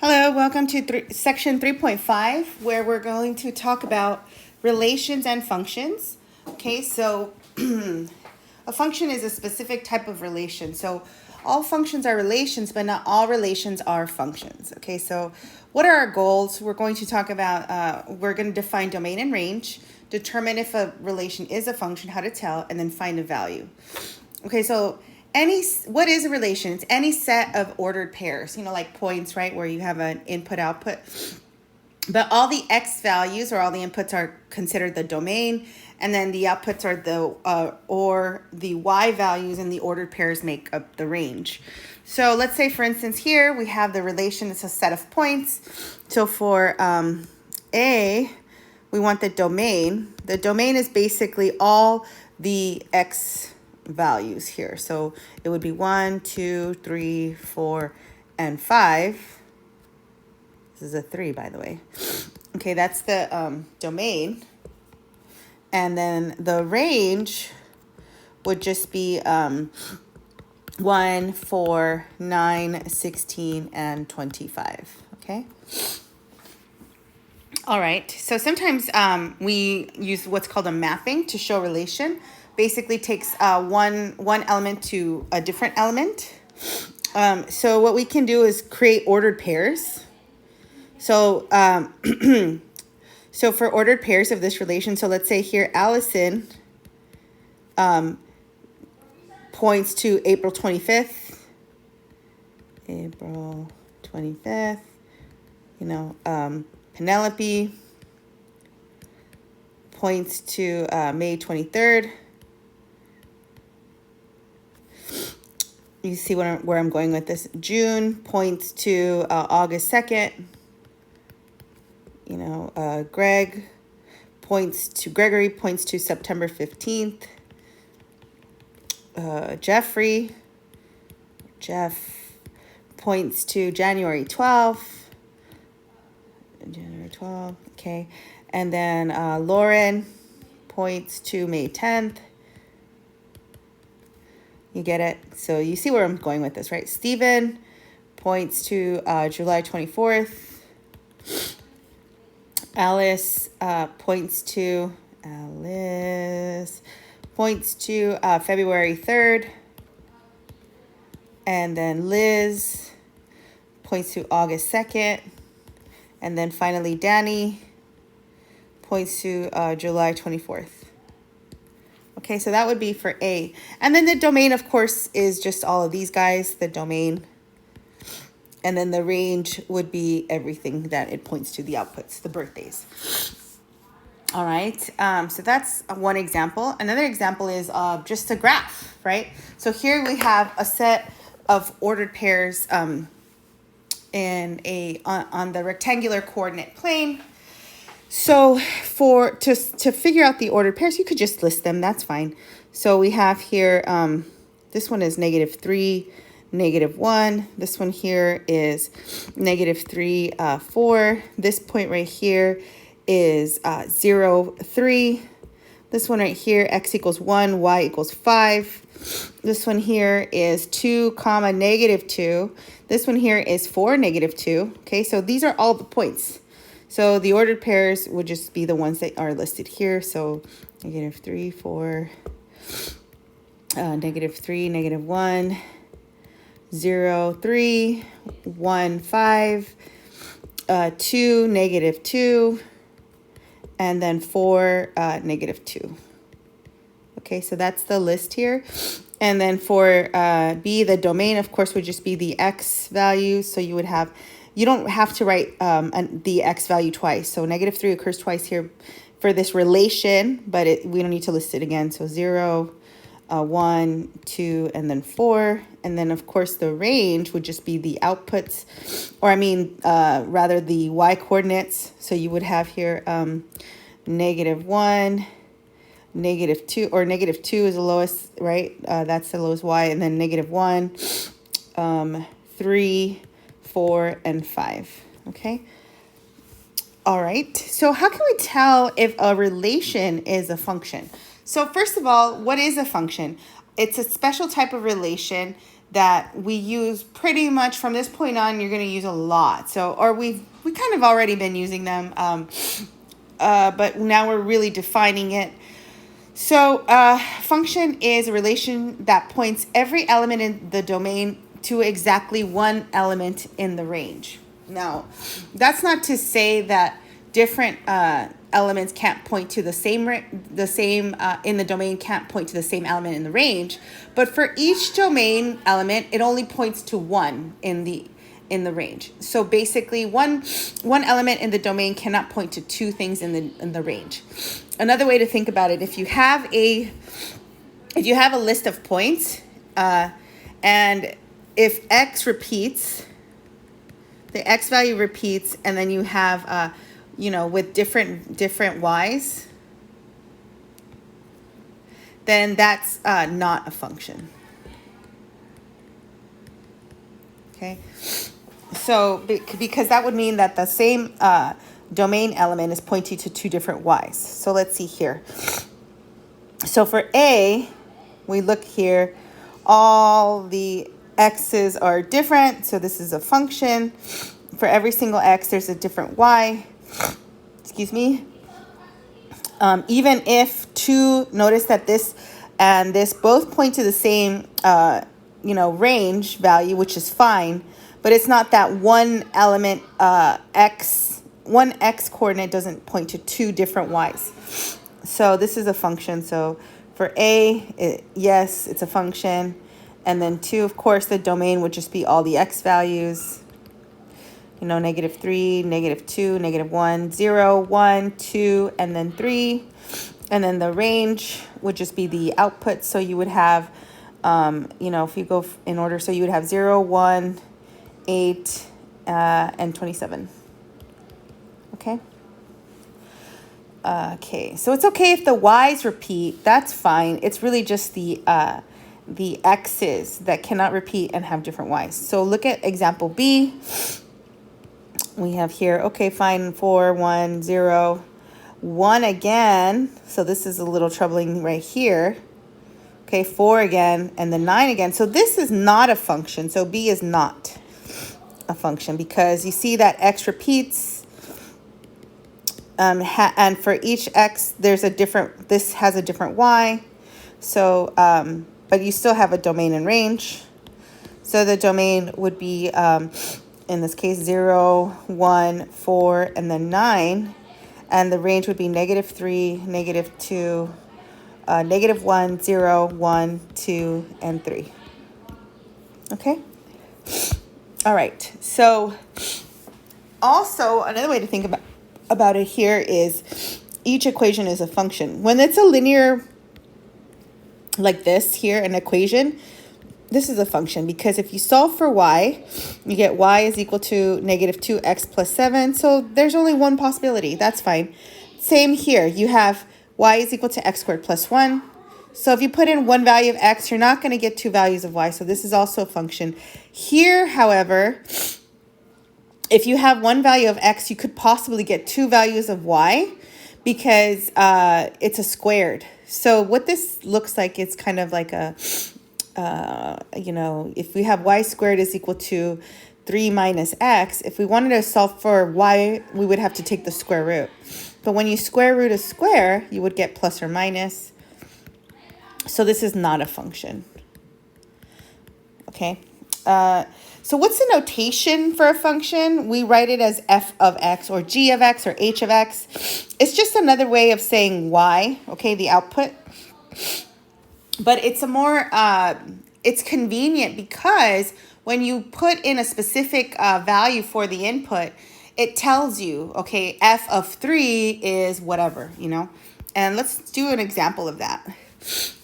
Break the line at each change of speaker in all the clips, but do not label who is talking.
Hello, welcome to section 3.5, where we're going to talk about relations and functions. Okay, so a function is a specific type of relation. So all functions are relations, but not all relations are functions. Okay, so what are our goals? We're going to talk about, we're going to define domain and range, determine if a relation is a function, how to tell, and then find a value. Okay, so what is a relation? It's any set of ordered pairs, like points, right, where you have an input output. But all the x values or all the inputs are considered the domain, and then the outputs are the y values, and the ordered pairs make up the range. So let's say, for instance, here we have the relation. It's a set of points. So for A, we want the domain. The domain is basically all the x values here. So it would be 1, 2, 3, 4, and 5. This is a 3, by the way. Okay, that's the domain. And then the range would just be 1, 4, 9, 16, and 25. Okay. All right. So sometimes we use what's called a mapping to show relation. Basically takes one element to a different element. So what we can do is create ordered pairs. So so for ordered pairs of this relation, so let's say here Allison points to April 25th. April 25th. Penelope points to May 23rd. You see where I'm going with this. June points to August 2nd. Gregory points to September 15th. Jeff points to January 12th. Okay. And then Lauren points to May 10th. You get it? So you see where I'm going with this, right? Stephen points to July 24th. Alice points to February 3rd. And then Liz points to August 2nd. And then finally Danny points to July 24th. Okay, so that would be for A. And then the domain, of course, is just all of these guys, the domain. And then the range would be everything that it points to, the outputs, the birthdays. All right, so that's one example. Another example is just a graph, right? So here we have a set of ordered pairs on the rectangular coordinate plane. So to figure out the ordered pairs, you could just list them. That's fine. So we have here, this one is -3, -1. This one here is -3, 4. This point right here is 0, 3. This one right here, x equals 1, y equals 5. This one here is 2, -2. This one here is 4, -2. Okay, so these are all the points. So the ordered pairs would just be the ones that are listed here. So -3, 4, -3, -1, 0, 3, 1, 5, 2, -2, and then 4, -2. Okay, so that's the list here. And then for B, the domain, of course, would just be the x value. So you don't have to write the x value twice. So -3 occurs twice here for this relation, but we don't need to list it again. So 0, 1, 2, and then 4. And then, of course, the range would just be the outputs, or rather the y coordinates. So you would have here -1, -2, or -2 is the lowest, right? That's the lowest y, and then -1, 3, 4, and 5. Okay. All right. So how can we tell if a relation is a function? So first of all, what is a function? It's a special type of relation that we use pretty much from this point on. You're going to use a lot. So, or we kind of already been using them, but now we're really defining it. So function is a relation that points every element in the domain to exactly one element in the range. Now, that's not to say that different elements can't point to the same in the domain can't point to the same element in the range, but for each domain element, it only points to one in the range. So basically, one element in the domain cannot point to two things in the range. Another way to think about it, if you have a list of points, and if x repeats, the x value repeats, and then you have with different y's, then that's not a function. Okay, so because that would mean that the same domain element is pointing to two different y's. So let's see here. So for A, we look here, all the x's are different, so this is a function. For every single x, there's a different y. Excuse me. Even if notice that this and this both point to the same range value, which is fine, but it's not that one element one x coordinate doesn't point to two different y's. So this is a function. So for A, yes, it's a function. And then 2, of course, the domain would just be all the x values. -3, -2, -1, 0, 1, 2, and then 3. And then the range would just be the output. So you would have, if you go in order, so you would have 0, 1, 8, and 27. Okay. Okay, so it's okay if the y's repeat. That's fine. It's really just the x's that cannot repeat and have different y's. So look at example B. We have here, okay, fine, 4, 1, 0, 1 again. So this is a little troubling right here. Okay, 4 again, and then 9 again. So this is not a function. So B is not a function because you see that x repeats. And for each x, this has a different y. So, but you still have a domain and range. So the domain would be, in this case, 0, 1, 4, and then 9. And the range would be -3, -2, -1, 0, 1, 2, and 3. Okay? All right. So also, another way to think about it here is each equation is a function. When it's a linear like this here, an equation, this is a function because if you solve for y, you get y is equal to -2x plus 7. So there's only one possibility. That's fine. Same here. You have y is equal to x squared plus 1. So if you put in one value of x, you're not going to get two values of y. So this is also a function. Here, however, if you have one value of x, you could possibly get two values of y because it's a squared. So what this looks like, it's kind of like a, if we have y squared is equal to 3 minus x, if we wanted to solve for y, we would have to take the square root. But when you square root a square, you would get plus or minus. So this is not a function. Okay. So what's the notation for a function? We write it as f of x or g of x or h of x. It's just another way of saying y, okay, the output. But it's a more, it's convenient because when you put in a specific value for the input, it tells you, okay, f of 3 is whatever, And let's do an example of that.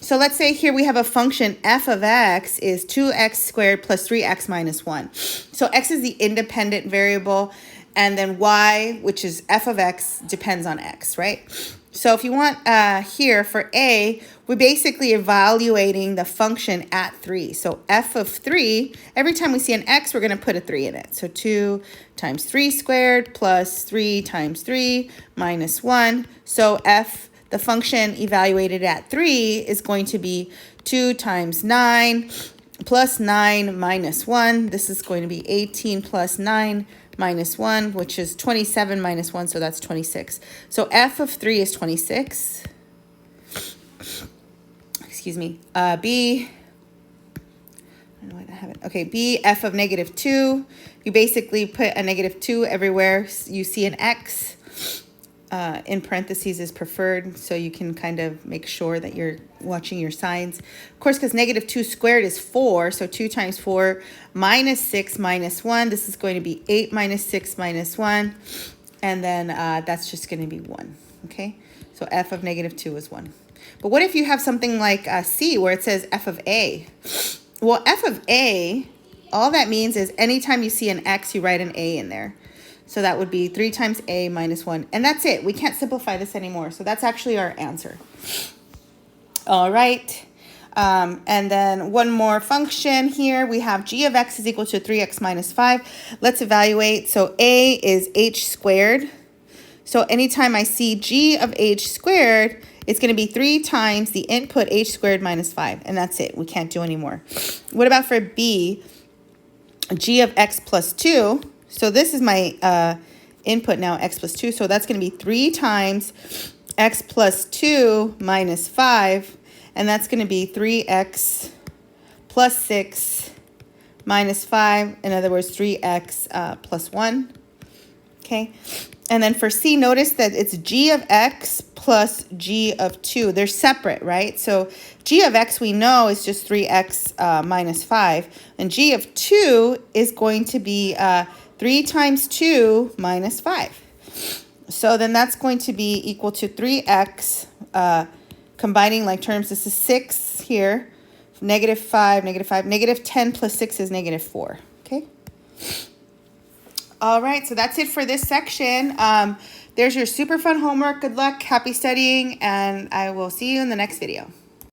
So let's say here we have a function f of x is 2x squared plus 3x minus 1. So x is the independent variable, and then y, which is f of x, depends on x, right? So if you want here for a, we're basically evaluating the function at 3. So f of 3, every time we see an x, we're going to put a 3 in it. So 2 times 3 squared plus 3 times 3 minus 1. So the function evaluated at 3 is going to be 2 times 9 plus 9 minus 1. This is going to be 18 plus 9 minus 1, which is 27 minus 1, so that's 26. So f of 3 is 26. Excuse me. B, I don't know why I have it. Okay, B, f of negative 2. You basically put a negative 2 everywhere. You see an x. In parentheses is preferred, so you can kind of make sure that you're watching your signs. Of course, because negative 2 squared is 4, so 2 times 4 minus 6 minus 1. This is going to be 8 minus 6 minus 1, and then that's just going to be 1, okay? So f of negative 2 is 1. But what if you have something like C, where it says f of a? Well, f of a, all that means is anytime you see an x, you write an a in there. So that would be 3 times a minus 1. And that's it. We can't simplify this anymore. So that's actually our answer. All right. And then one more function here. We have g of x is equal to 3x minus 5. Let's evaluate. So a is h squared. So anytime I see g of h squared, it's going to be 3 times the input h squared minus 5. And that's it. We can't do any more. What about for b? G of x plus 2. So this is my input now, x plus 2. So that's going to be 3 times x plus 2 minus 5. And that's going to be 3x plus 6 minus 5. In other words, 3x plus 1. Okay. And then for C, notice that it's g of x plus g of 2. They're separate, right? So g of x we know is just 3x minus 5. And g of 2 is going to be 3 times 2 minus 5. So then that's going to be equal to 3x, combining like terms. This is 6 here, negative 5, negative 5. Negative 10 plus 6 is negative 4, okay? All right, so that's it for this section. There's your super fun homework. Good luck, happy studying, and I will see you in the next video.